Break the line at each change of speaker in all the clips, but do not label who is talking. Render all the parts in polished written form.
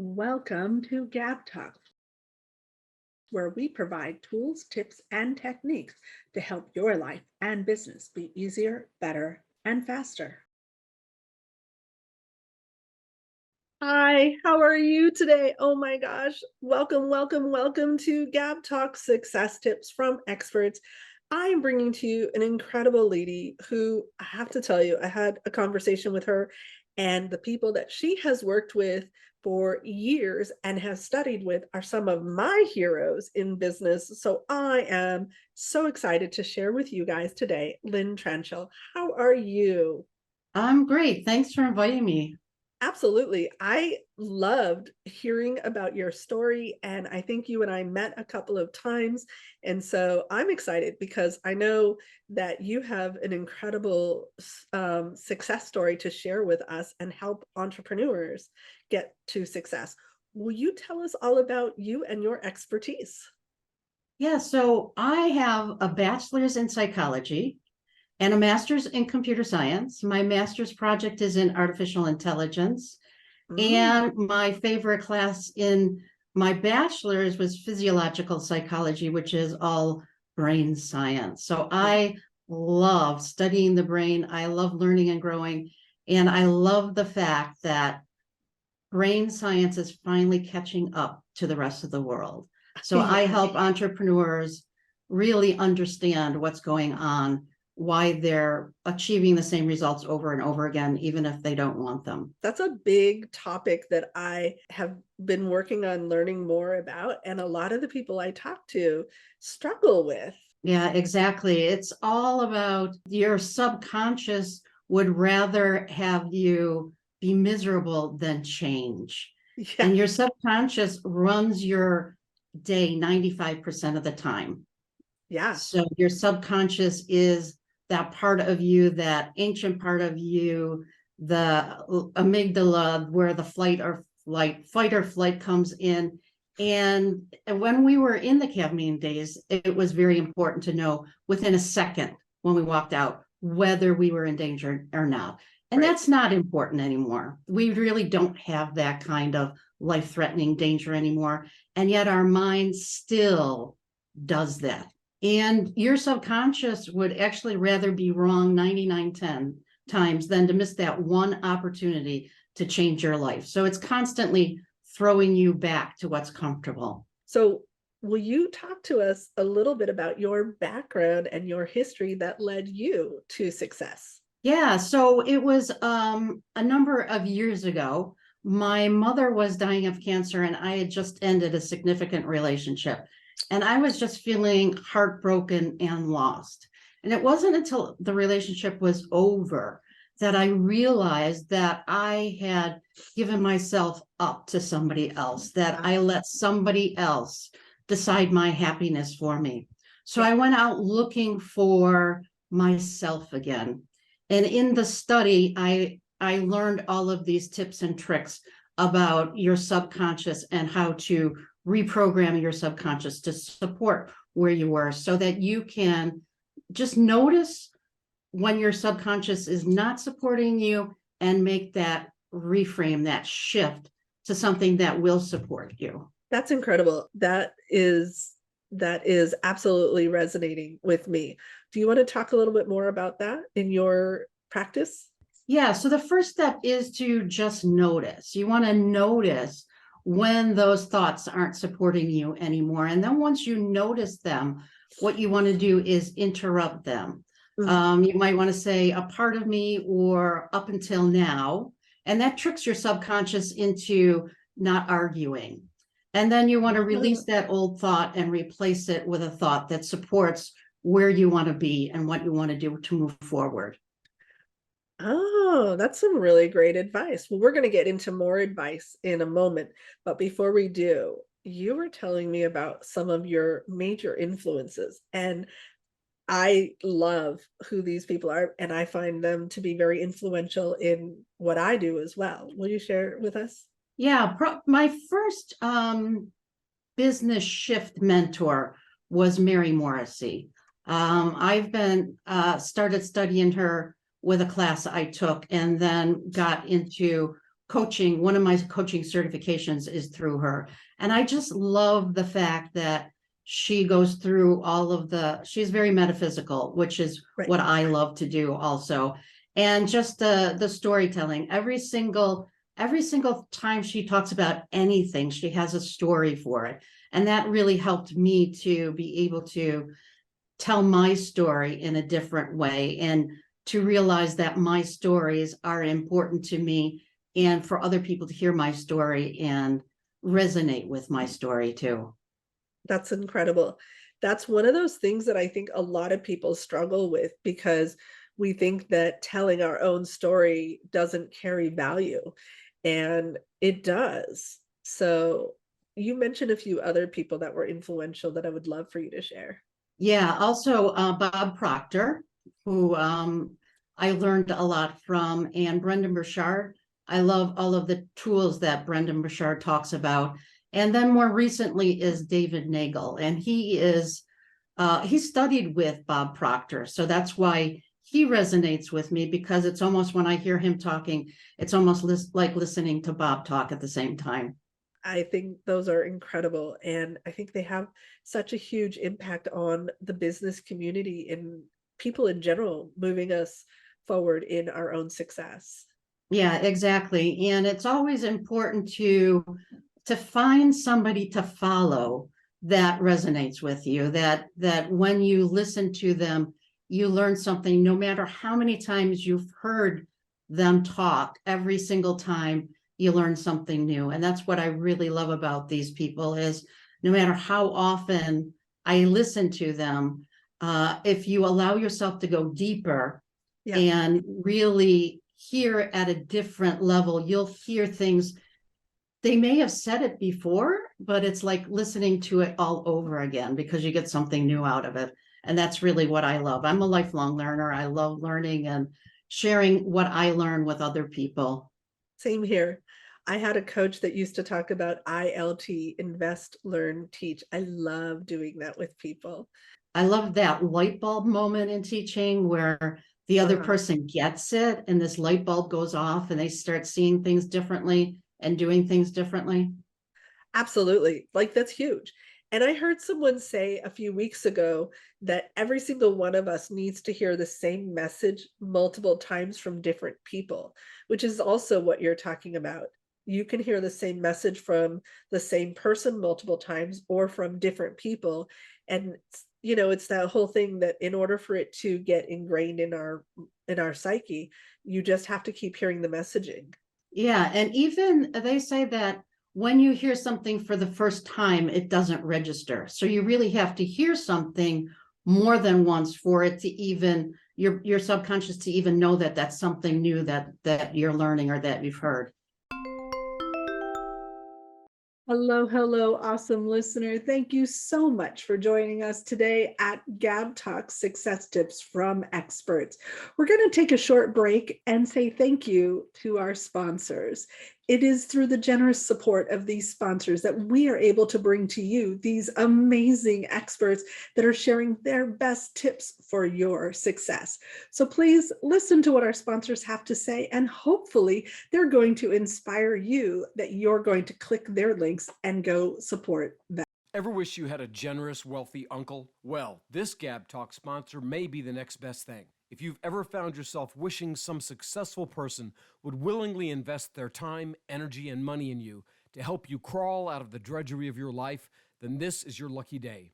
Welcome to GabTalks, where we provide tools, tips, and techniques to help your life and business be easier, better, and faster. Hi, how are you today? Oh my gosh, welcome to GabTalks Success Tips from Experts. I am bringing to you an incredible lady who I have to tell you, I had a conversation with her, and the people that she has worked with for years and has studied with are some of my heroes in business. So I am so excited to share with you guys today, Lynn Tranchell. How are you?
I'm great. Thanks for inviting me.
Absolutely. I loved hearing about your story, and I think you and I met a couple of times. And so I'm excited because I know that you have an incredible success story to share with us and help entrepreneurs get to success. Will you tell us all about you and your expertise?
Yeah, so I have a bachelor's in psychology and a master's in computer science. My master's project is in artificial intelligence.
Mm,
And my favorite class in my bachelor's was physiological psychology, which is all brain science. So
yeah.
I love studying the brain. I love learning and growing. And I love the fact that brain science is finally catching up to the rest of the world. So I
Yeah.
help entrepreneurs really understand what's going on, why they're achieving the same results over and over again, even if they don't want them.
That's a big topic that I have been working on learning more about, and a lot of the people I talk to struggle with.
Yeah, exactly. It's all about your subconscious would rather have you be miserable than change.
Yeah,
And your subconscious runs your day 95% of the time.
yeah,
So your subconscious is that part of you, that ancient part of you, the amygdala, where the fight or flight comes in. And when we were in the caveman days, it was very important to know within a second when we walked out whether we were in danger or not. And
right.
that's not important anymore. We really don't have that kind of life-threatening danger anymore. And yet our mind still does that. And your subconscious would actually rather be wrong 99 times than to miss that one opportunity to change your life. So it's constantly throwing you back to what's comfortable.
So, will you talk to us a little bit about your background and your history that led you to success?
Yeah, so it was a number of years ago. My mother was dying of cancer, and I had just ended a significant relationship. And I was just feeling heartbroken and lost. And it wasn't until the relationship was over that I realized that I had given myself up to somebody else, that I let somebody else decide my happiness for me. So
Yeah.
I went out looking for myself again. And in the study, I learned all of these tips and tricks about your subconscious and how to reprogram your subconscious to support where you were so that you can just notice when your subconscious is not supporting you and make that reframe, that shift to something that will support you.
That's incredible. That is absolutely resonating with me. Do you want to talk a little bit more about that in your practice?
Yeah, so the first step is to just notice. You want to notice when those thoughts aren't supporting you anymore. And then once you notice them, what you want to do is interrupt them.
Mm.
You might want to say a part of me or up until now, and that tricks your subconscious into not arguing. And then you want to release that old thought and replace it with a thought that supports where you want to be and what you want to do to move forward.
Oh, that's some really great advice. Well, we're going to get into more advice in a moment. But before we do, you were telling me about some of your major influences. And I love who these people are. And I find them to be very influential in what I do as well. Will you share it with us?
Yeah, my first business shift mentor was Mary Morrissey. I've been started studying her with a class I took and then got into coaching, one of my coaching certifications is through her. And I just love the fact that she goes through all of she's very metaphysical, which is
Right.
what I love to do also. And just the storytelling, every single time she talks about anything, she has a story for it. And that really helped me to be able to tell my story in a different way and to realize that my stories are important to me and for other people to hear my story and resonate with my story too.
That's incredible. That's one of those things that I think a lot of people struggle with because we think that telling our own story doesn't carry value, and it does. So you mentioned a few other people that were influential that I would love for you to share.
Yeah, also Bob Proctor, who I learned a lot from, and Brendan Burchard. I love all of the tools that Brendan Burchard talks about. And then more recently is David Nagel, and he studied with Bob Proctor. So that's why he resonates with me, because it's almost, when I hear him talking, it's almost like listening to Bob talk at the same time.
I think those are incredible. And I think they have such a huge impact on the business community and people in general, moving us forward in our own success.
Yeah, exactly. And it's always important to find somebody to follow that resonates with you, that when you listen to them, you learn something, no matter how many times you've heard them talk. Every single time you learn something new. And that's what I really love about these people, is no matter how often I listen to them, if you allow yourself to go deeper
Yeah.
and really hear at a different level, you'll hear things. They may have said it before, but it's like listening to it all over again because you get something new out of it. And that's really what I love. I'm a lifelong learner. I love learning and sharing what I learn with other people.
Same here. I had a coach that used to talk about ILT, invest, learn, teach. I love doing that with people.
I love that light bulb moment in teaching where the other
Uh-huh.
person gets it and this light bulb goes off and they start seeing things differently and doing things differently.
Absolutely. Like that's huge. And I heard someone say a few weeks ago that every single one of us needs to hear the same message multiple times from different people, which is also what you're talking about. You can hear the same message from the same person multiple times or from different people. And it's that whole thing that in order for it to get ingrained in our psyche, you just have to keep hearing the messaging.
Yeah, and even they say that when you hear something for the first time, it doesn't register. So you really have to hear something more than once for it to even your subconscious to even know that that's something new that you're learning or that you've heard.
Hello, hello, awesome listener. Thank you so much for joining us today at GabTalks Success Tips from Experts. We're going to take a short break and say thank you to our sponsors. It is through the generous support of these sponsors that we are able to bring to you these amazing experts that are sharing their best tips for your success. So please listen to what our sponsors have to say, and hopefully they're going to inspire you that you're going to click their links and go support them.
Ever wish you had a generous, wealthy uncle? Well, this Gab Talk sponsor may be the next best thing. If you've ever found yourself wishing some successful person would willingly invest their time, energy, and money in you to help you crawl out of the drudgery of your life, then this is your lucky day.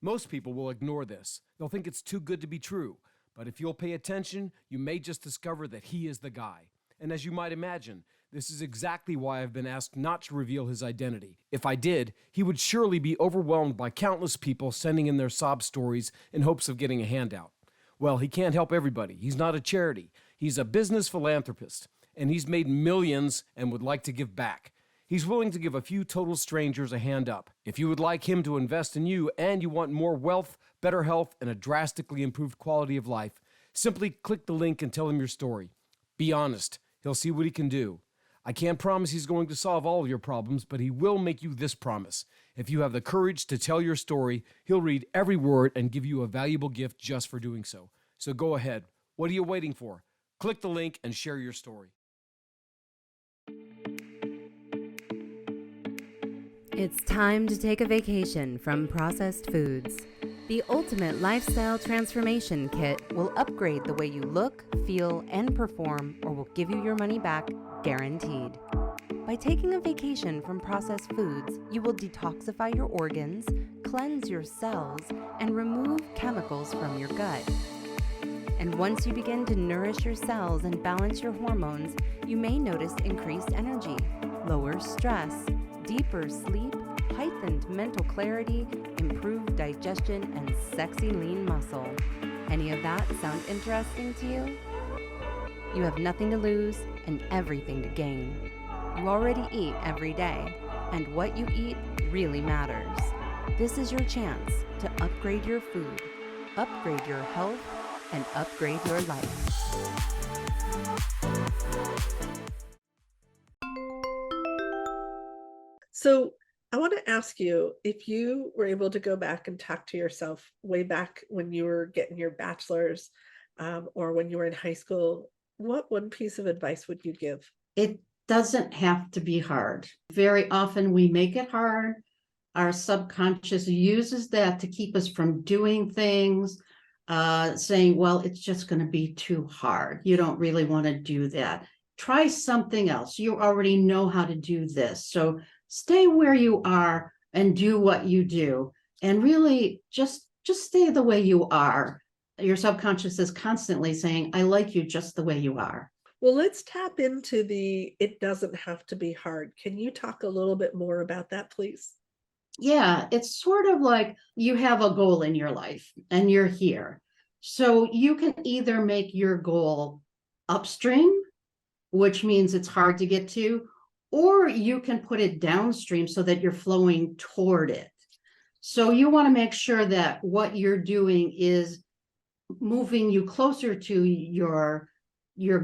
Most people will ignore this. They'll think it's too good to be true. But if you'll pay attention, you may just discover that he is the guy. And as you might imagine, this is exactly why I've been asked not to reveal his identity. If I did, he would surely be overwhelmed by countless people sending in their sob stories in hopes of getting a handout. Well, he can't help everybody. He's not a charity. He's a business philanthropist, and he's made millions and would like to give back. He's willing to give a few total strangers a hand up. If you would like him to invest in you and you want more wealth, better health, and a drastically improved quality of life, simply click the link and tell him your story. Be honest. He'll see what he can do. I can't promise he's going to solve all of your problems, but he will make you this promise. If you have the courage to tell your story, he'll read every word and give you a valuable gift just for doing so. So go ahead. What are you waiting for? Click the link and share your story.
It's time to take a vacation from processed foods. The ultimate lifestyle transformation kit will upgrade the way you look, feel, and perform, or will give you your money back, guaranteed. By taking a vacation from processed foods, you will detoxify your organs, cleanse your cells, and remove chemicals from your gut. And once you begin to nourish your cells and balance your hormones, you may notice increased energy, lower stress, deeper sleep, heightened mental clarity, improved digestion, and sexy lean muscle. Any of that sound interesting to you? You have nothing to lose and everything to gain. You already eat every day, and what you eat really matters. This is your chance to upgrade your food, upgrade your health, and upgrade your life.
So I want to ask you, if you were able to go back and talk to yourself way back when you were getting your bachelor's, or when you were in high school, what one piece of advice would you give?
It doesn't have to be hard. Very often we make it hard. Our subconscious uses that to keep us from doing things, saying, well, it's just going to be too hard. You don't really want to do that. Try something else. You already know how to do this. So stay where you are and do what you do. And really just stay the way you are. Your subconscious is constantly saying, I like you just the way you are.
Well, let's tap into it doesn't have to be hard. Can you talk a little bit more about that, please?
Yeah, it's sort of like you have a goal in your life and you're here. So you can either make your goal upstream, which means it's hard to get to, or you can put it downstream so that you're flowing toward it. So you want to make sure that what you're doing is moving you closer to your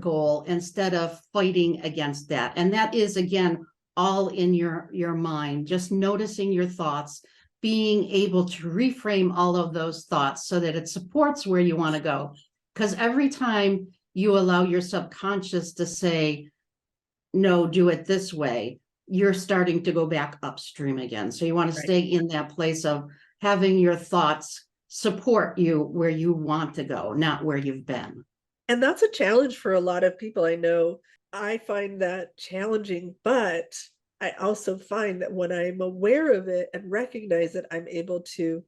goal instead of fighting against that. And that is, again, all in your mind, just noticing your thoughts, being able to reframe all of those thoughts so that it supports where you want to go. Because every time you allow your subconscious to say, no, do it this way, you're starting to go back upstream again. So you want to stay in that place of having your thoughts support you where you want to go, not where you've been.
And that's a challenge for a lot of people. I know I find that challenging, but I also find that when I'm aware of it and recognize it, I'm able to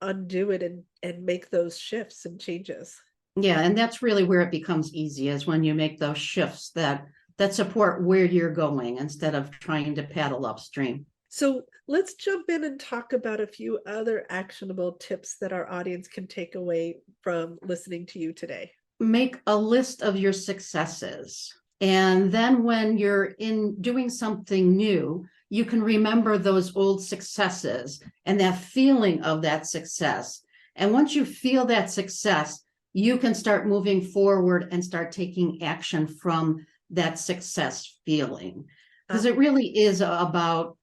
undo it and make those shifts and changes.
Yeah, and that's really where it becomes easy, is when you make those shifts that support where you're going instead of trying to paddle upstream.
So let's jump in and talk about a few other actionable tips that our audience can take away from listening to you today.
Make a list of your successes. And then when you're in doing something new, you can remember those old successes and that feeling of that success. And once you feel that success, you can start moving forward and start taking action from that success feeling. Because it really is about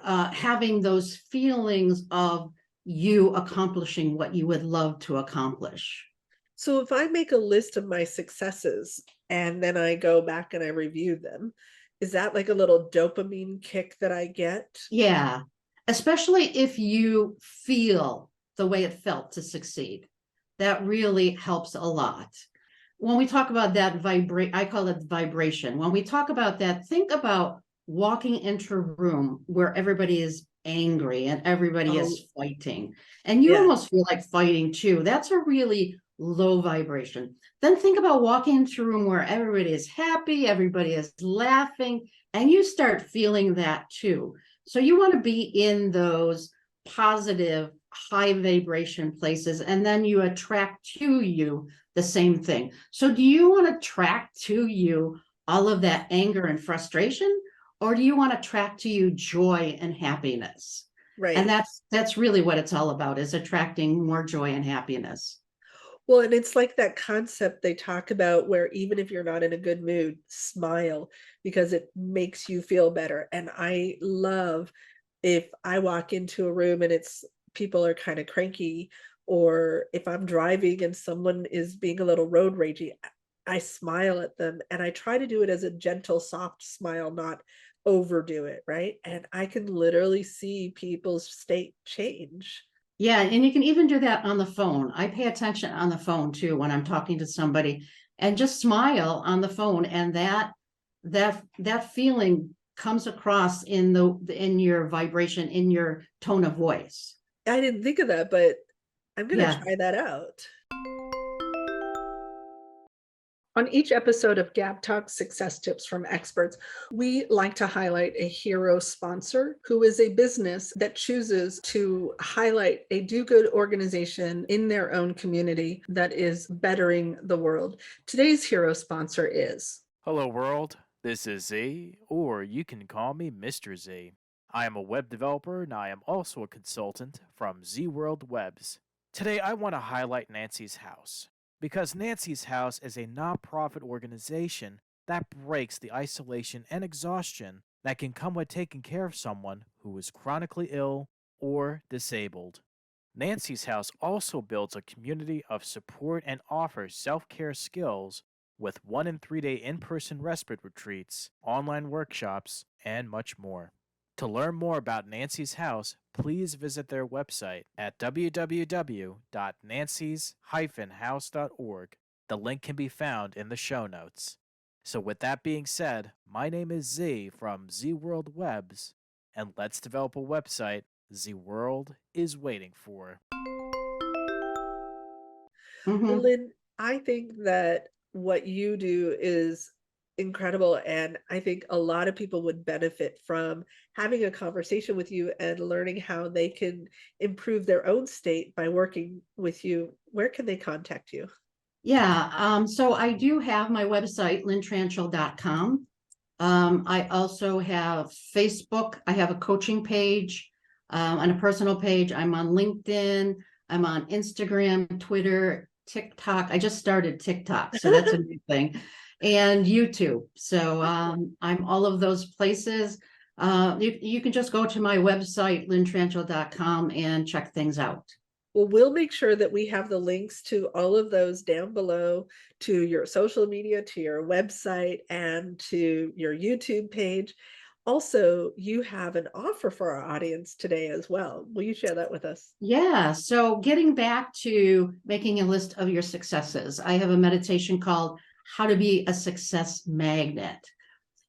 having those feelings of you accomplishing what you would love to accomplish.
So if I make a list of my successes and then I go back and I review them, is that like a little dopamine kick that I get?
Yeah, especially if you feel the way it felt to succeed. That really helps a lot. When we talk about that I call it vibration. When we talk about that, think about walking into a room where everybody is angry and everybody is fighting, and you almost feel like fighting too. That's a really low vibration. Then think about walking into a room where everybody is happy, everybody is laughing, and you start feeling that too. So you want to be in those positive, high vibration places, and then you attract to you the same thing. So do you want to attract to you all of that anger and frustration, or do you want to attract to you joy and happiness?
Right.
And that's really what it's all about, is attracting more joy and happiness.
Well, and it's like that concept they talk about where even if you're not in a good mood, smile because it makes you feel better. And I love if I walk into a room and people are kind of cranky, or if I'm driving and someone is being a little road ragey, I smile at them, and I try to do it as a gentle, soft smile, not overdo it, right? And I can literally see people's state change.
Yeah, and you can even do that on the phone. I pay attention on the phone too when I'm talking to somebody, and just smile on the phone, and that feeling comes across in your vibration, in your tone of voice.
I didn't think of that, but I'm going to
Yeah.
try that out. On each episode of GabTalks Success Tips from Experts, we like to highlight a hero sponsor who is a business that chooses to highlight a do-good organization in their own community that is bettering the world. Today's hero sponsor is...
Hello, world. This is Z, or you can call me Mr. Z. I am a web developer and I am also a consultant from Z World Webs. Today, I want to highlight Nancy's House, because Nancy's House is a nonprofit organization that breaks the isolation and exhaustion that can come with taking care of someone who is chronically ill or disabled. Nancy's House also builds a community of support and offers self-care skills with 1 and 3 day in-person respite retreats, online workshops, and much more. To learn more about Nancy's House, please visit their website at www.nancys-house.org. The link can be found in the show notes. So with that being said, my name is Z from Z World Webs, and let's develop a website Z World is waiting for.
Well, Lynn, I think that what you do is incredible. And I think a lot of people would benefit from having a conversation with you and learning how they can improve their own state by working with you. Where can they contact you?
Yeah, so I do have my website, lyntranchell.com. I also have Facebook. I have a coaching page and a personal page. I'm on LinkedIn. I'm on Instagram, Twitter, TikTok. I just started TikTok, so that's a new thing. And YouTube. So I'm all of those places. You can just go to my website, lyntranchell.com, and check things out.
Well, we'll make sure that we have the links to all of those down below, to your social media, to your website, and to your YouTube page. Also, you have an offer for our audience today as well. Will you share that with us?
Yeah. So getting back to making a list of your successes, I have a meditation called How to Be a Success Magnet.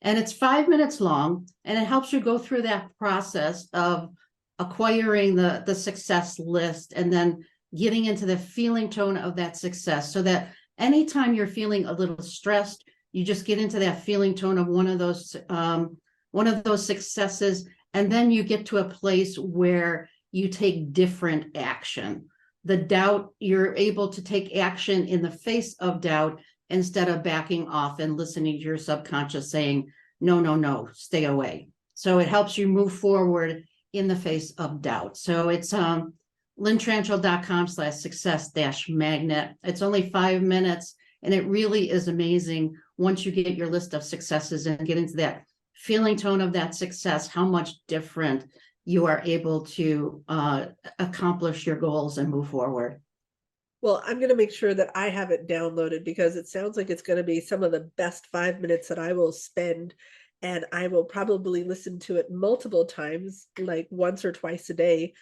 And it's 5 minutes long, and it helps you go through that process of acquiring the success list and then getting into the feeling tone of that success, so that anytime you're feeling a little stressed, you just get into that feeling tone of one of those successes, and then you get to a place where you take different action. The doubt, you're able to take action in the face of doubt instead of backing off and listening to your subconscious saying, no, no, no, stay away. So it helps you move forward in the face of doubt. So it's lyntranchell.com/success-magnet. It's only 5 minutes, and it really is amazing once you get your list of successes and get into that feeling tone of that success, how much different you are able to accomplish your goals and move forward.
Well, I'm going to make sure that I have it downloaded, because it sounds like it's going to be some of the best 5 minutes that I will spend. And I will probably listen to it multiple times, like once or twice a day,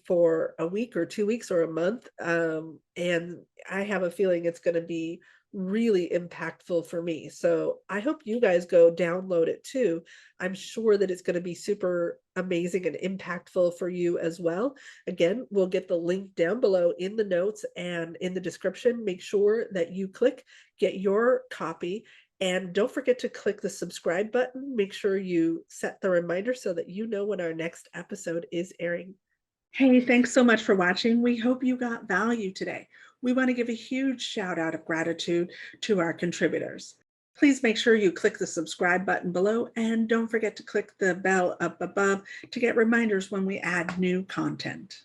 for a week or 2 weeks or a month. And I have a feeling it's going to be really impactful for me. So I hope you guys go download it too. I'm sure that it's going to be super amazing and impactful for you as well. Again, we'll get the link down below in the notes and in the description. Make sure that you get your copy. And don't forget to click the subscribe button. Make sure you set the reminder so that you know when our next episode is airing. Hey, thanks so much for watching. We hope you got value today. We want to give a huge shout out of gratitude to our contributors. Please make sure you click the subscribe button below, and don't forget to click the bell up above to get reminders when we add new content.